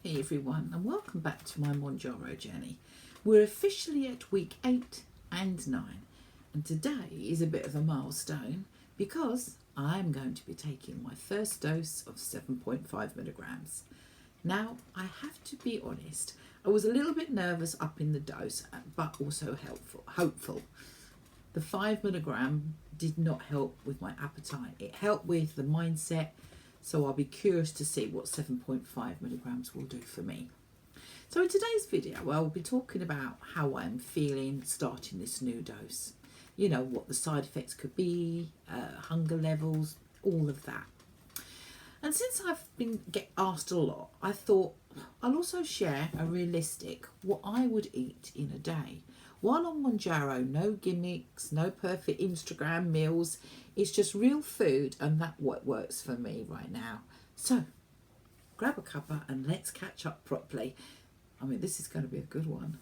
Hey everyone, and welcome back to my Mounjaro journey. We're officially at week 8 and 9, and today is a bit of a milestone because I'm going to be taking my first dose of 7.5 milligrams. Now, I have to be honest, I was a little bit nervous up in the dose, but also hopeful. The 5 milligram did not help with my appetite. It helped with the mindset. So I'll be curious to see what 7.5 milligrams will do for me. So in today's video, I'll be talking about how I'm feeling starting this new dose. You know, what the side effects could be, hunger levels, all of that. And since I've been asked a lot, I thought I'll also share a realistic what I would eat in a day. While on Mounjaro, no gimmicks, no perfect Instagram meals. It's just real food, and that's what works for me right now. So grab a cuppa and let's catch up properly. I mean, this is going to be a good one.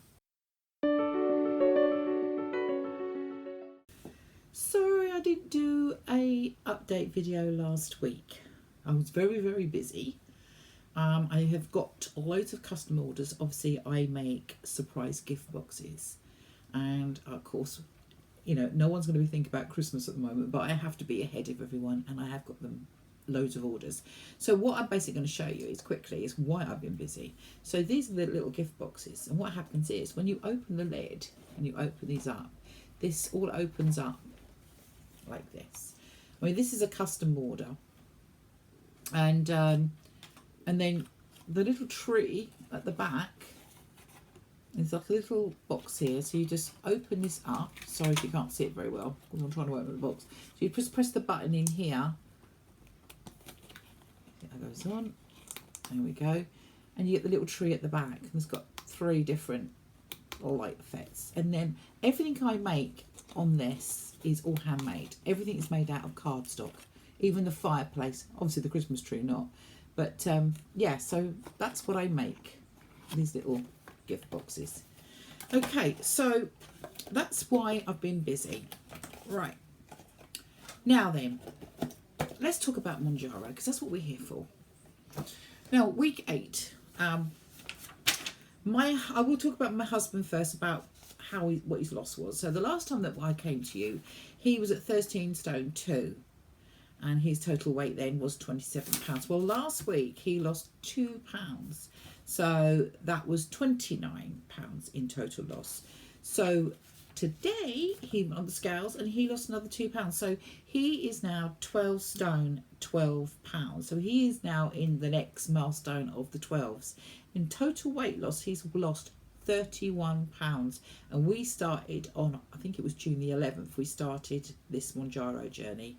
Sorry I didn't do a update video last week. I was very busy. I have got loads of custom orders. Obviously I make surprise gift boxes, and of course, you know, no one's going to be thinking about Christmas at the moment, but I have to be ahead of everyone, and I have got them loads of orders. So what I'm basically going to show you is why I've been busy. So these are the little gift boxes, and what happens is when you open the lid and you open these up, this all opens up like this. I mean, this is a custom order, and then the little tree at the back, there's like a little box here, so you just open this up. Sorry if you can't see it very well because I'm trying to open the box. So you just press the button in here. That goes on. There we go. And you get the little tree at the back, and it's got 3 different light effects. And then everything I make on this is all handmade. Everything is made out of cardstock. Even the fireplace, obviously the Christmas tree not. But yeah, so that's what I make. These little gift boxes. Okay, so that's why I've been busy. Right, now then, let's talk about Mounjaro, because that's what we're here for. Now, week 8, I will talk about my husband first, about what his loss was. So the last time that I came to you, he was at 13 stone 2, and his total weight then was 27 pounds. Well, last week he lost 2 pounds. So that was 29 pounds in total loss. So today he went on the scales and he lost another 2 pounds. So he is now 12 stone 12 pounds. So he is now in the next milestone of the 12s. In total weight loss, he's lost 31 pounds. And we started on, I think it was June the 11th, we started this Mounjaro journey.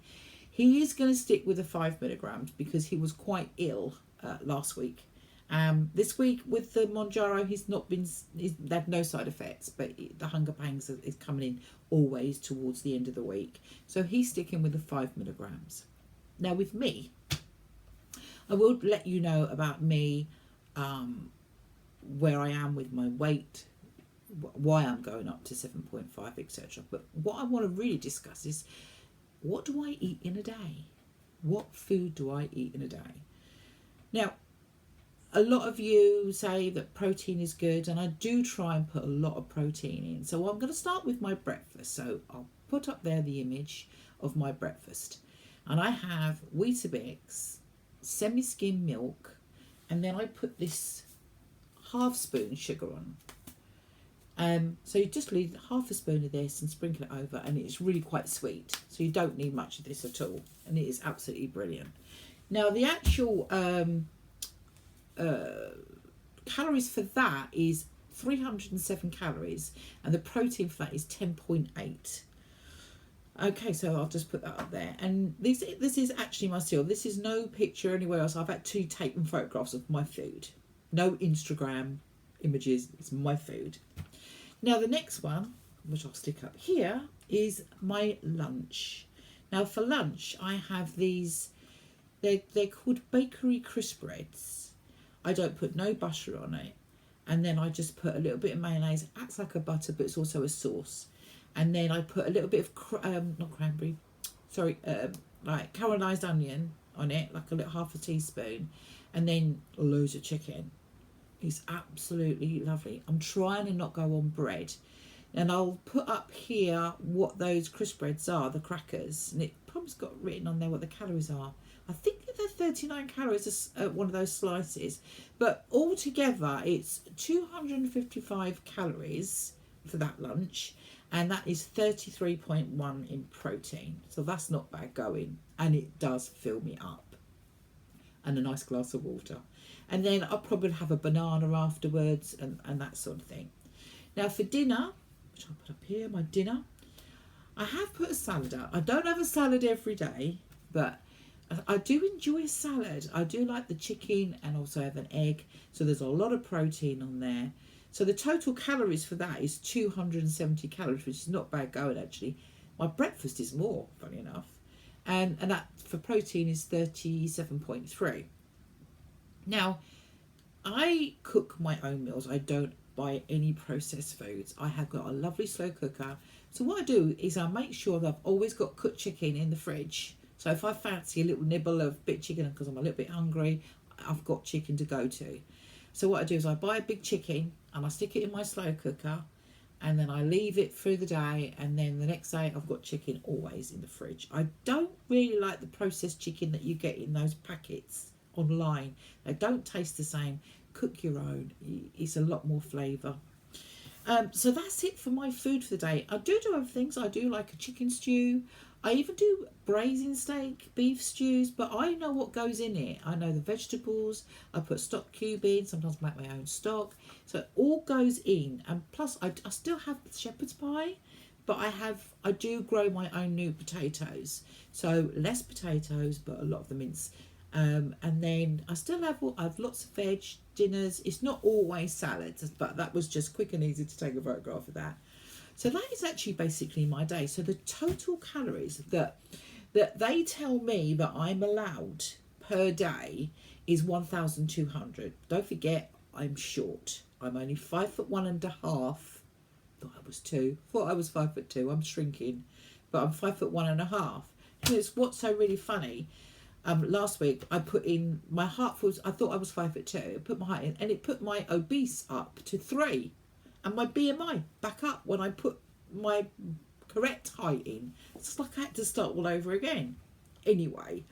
He is going to stick with the 5 milligrams because he was quite ill last week. This week with the Mounjaro, he's had no side effects, but the hunger pangs is coming in always towards the end of the week. So he's sticking with the 5 milligrams. Now with me, I will let you know about me, where I am with my weight, why I'm going up to 7.5, etc. But what I want to really discuss is, what do I eat in a day? What food do I eat in a day? Now, a lot of you say that protein is good, and I do try and put a lot of protein in. So I'm going to start with my breakfast. So I'll put up there the image of my breakfast. And I have Weetabix, semi-skim milk, and then I put this half spoon sugar on. So you just leave half a spoon of this and sprinkle it over, and it's really quite sweet. So you don't need much of this at all, and it is absolutely brilliant. Now the actual calories for that is 307 calories, and the protein for that is 10.8. Okay, so I'll just put that up there. And this is actually my cereal. This is no picture anywhere else. I've had to take them photographs of my food. No Instagram images. It's my food. Now the next one, which I'll stick up here, is my lunch. Now for lunch, I have these, they're called bakery crisp breads. I don't put no butter on it. And then I just put a little bit of mayonnaise. It acts like a butter, but it's also a sauce. And then I put a little bit of, like caramelised onion on it, like a little half a teaspoon. And then loads of chicken. It's absolutely lovely. I'm trying to not go on bread. And I'll put up here what those crisp breads are, the crackers. And it probably's got written on there what the calories are. I think that they're 39 calories one of those slices. But altogether, it's 255 calories for that lunch. And that is 33.1 in protein. So that's not bad going. And it does fill me up. And a nice glass of water. And then I'll probably have a banana afterwards and that sort of thing. Now for dinner, which I'll put up here, my dinner, I have put a salad out. I don't have a salad every day, but I do enjoy a salad. I do like the chicken and also have an egg. So there's a lot of protein on there. So the total calories for that is 270 calories, which is not bad going actually. My breakfast is more, funny enough. And that for protein is 37.3. Now, I cook my own meals. I don't buy any processed foods. I have got a lovely slow cooker. So what I do is I make sure that I've always got cooked chicken in the fridge. So if I fancy a little nibble of bit chicken because I'm a little bit hungry, I've got chicken to go to. So what I do is I buy a big chicken and I stick it in my slow cooker and then I leave it through the day, and then the next day I've got chicken always in the fridge. I don't really like the processed chicken that you get in those packets online. They don't taste the same. Cook your own. It's a lot more flavour. So that's it for my food for the day. I do other things. I do like a chicken stew. I even do braising steak, beef stews, but I know what goes in it. I know the vegetables. I put stock cube in. Sometimes I make my own stock. So it all goes in. And plus I still have shepherd's pie, but I do grow my own new potatoes. So less potatoes, but a lot of the mince. And then I still have lots of veg dinners. It's not always salads, but that was just quick and easy to take a photograph of that. So that is actually basically my day. So the total calories that they tell me that I'm allowed per day is 1,200. Don't forget, I'm short. I'm only 5'1.5". Thought I was 2. Thought I was 5'2". I'm shrinking, but I'm 5'1.5". And it's what's so really funny. Last week I put in my heart was, I thought I was 5'2". I put my height in and it put my obese up to 3 and my BMI back up when I put my correct height in. It's like I had to start all over again. Anyway,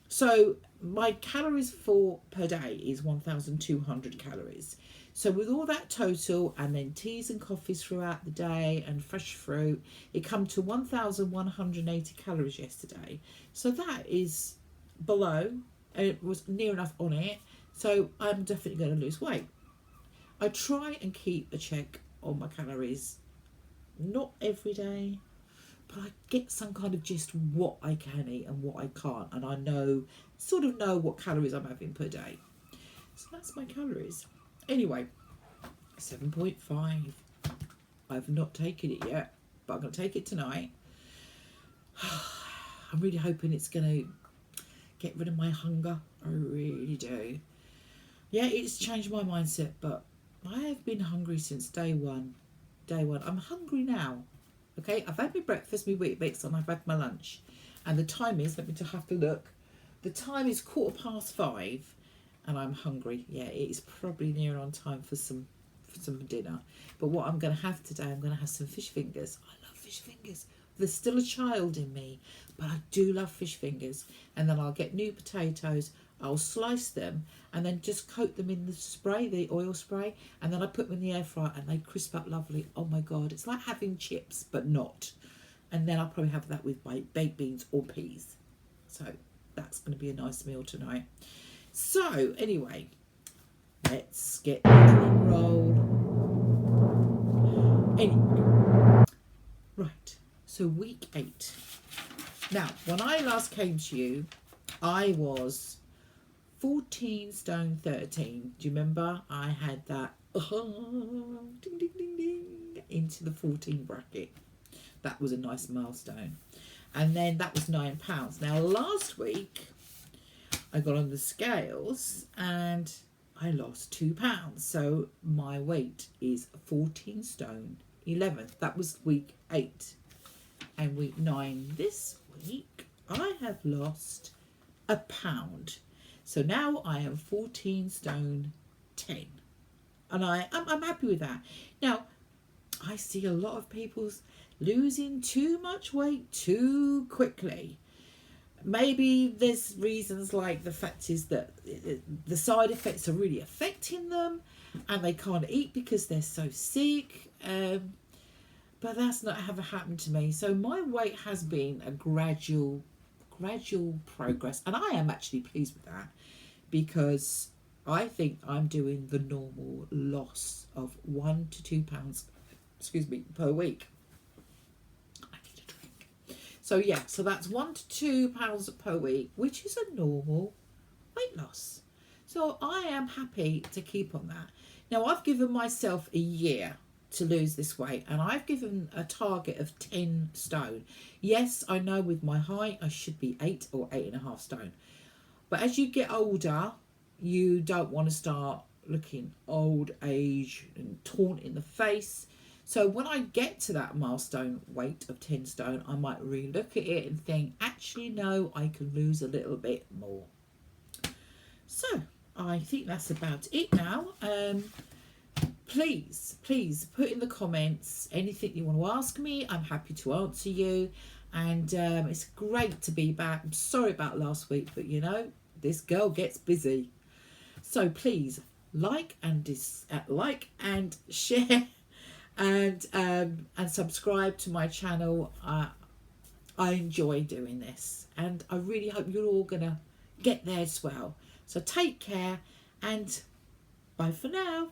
so my calories per day is 1,200 calories. So with all that total and then teas and coffees throughout the day and fresh fruit, it come to 1,180 calories yesterday. So that is below, and it was near enough on it, so I'm definitely going to lose weight. I try and keep a check on my calories, not every day, but I get some kind of gist what I can eat and what I can't, and I sort of know what calories I'm having per day. So that's my calories. Anyway, 7.5. I've not taken it yet, but I'm going to take it tonight. I'm really hoping it's going to get rid of my hunger. I really do. Yeah, it's changed my mindset, but I have been hungry since day one. I'm hungry now. Okay, I've had my breakfast, my Weet-Bix, and I've had my lunch. And the time is, let me just have to look. The time is 5:15, and I'm hungry. Yeah, it is probably near on time for some dinner. But what I'm going to have today, I'm going to have some fish fingers. I love fish fingers. There's still a child in me, but I do love fish fingers. And then I'll get new potatoes. I'll slice them and then just coat them in the spray, the oil spray, and then I put them in the air fryer and they crisp up lovely. Oh my God, it's like having chips, but not. And then I'll probably have that with my baked beans or peas. So that's going to be a nice meal tonight. So anyway, let's get rock and roll. Anyway, right, so week 8. Now, when I last came to you, I was 14 stone 13. Do you remember? I had that ding, ding, ding, ding, into the 14 bracket. That was a nice milestone. And then that was £9. Now, last week, I got on the scales and I lost £2. So my weight is 14 stone 11. That was week 8. And week 9 this week, I have lost £1. So now I am 14 stone 10. and I'm happy with that. Now, I see a lot of people losing too much weight too quickly. Maybe there's reasons like the fact is that the side effects are really affecting them and they can't eat because they're so sick. But that's not ever happened to me. So my weight has been a gradual progress, and I am actually pleased with that because I think I'm doing the normal loss of 1 to 2 pounds, per week. I need a drink. So yeah, so that's 1 to 2 pounds per week, which is a normal weight loss. So I am happy to keep on that. Now I've given myself a year to lose this weight, and I've given a target of 10 stone. Yes, I know with my height I should be 8 or 8.5 stone, but as you get older you don't want to start looking old age and torn in the face. So when I get to that milestone weight of 10 stone, I might re-look at it and think, actually no, I can lose a little bit more. So I think that's about it now. Please put in the comments anything you want to ask me. I'm happy to answer you, and it's great to be back. I'm sorry about last week, but you know, this girl gets busy. So please like and share and subscribe to my channel. I enjoy doing this, and I really hope you're all gonna get there as well. So take care, and bye for now.